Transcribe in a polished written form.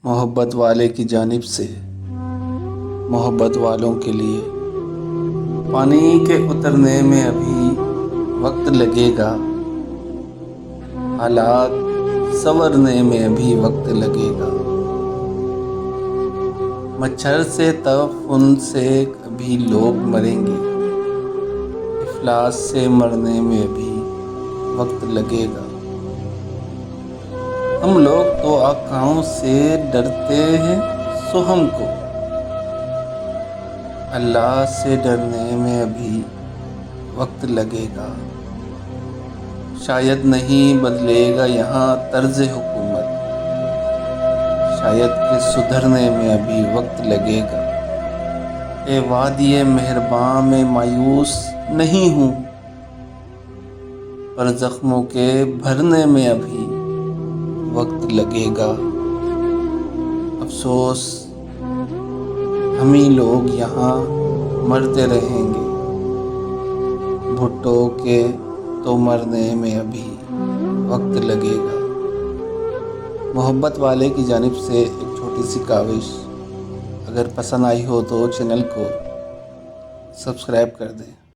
محبت والے کی جانب سے محبت والوں کے لیے پانی کے اترنے میں ابھی وقت لگے گا، حالات سنورنے میں ابھی وقت لگے گا، مچھر سے تعفن سے ابھی لوگ مریں گے، افلاس سے مرنے میں ابھی وقت لگے گا۔ ہم لوگ تو آقاؤں سے ڈرتے ہیں، سو ہم کو اللہ سے ڈرنے میں ابھی وقت لگے گا۔ شاید نہیں بدلے گا یہاں طرز حکومت، شاید کہ سدھرنے میں ابھی وقت لگے گا۔ اے وادی مہرباں میں مایوس نہیں ہوں، پر زخموں کے بھرنے میں ابھی وقت لگے گا۔ افسوس ہمیں لوگ یہاں مرتے رہیں گے، بھٹو کے تو مرنے میں ابھی وقت لگے گا۔ محبت والے کی جانب سے ایک چھوٹی سی کاوش، اگر پسند آئی ہو تو چینل کو سبسکرائب کر دیں۔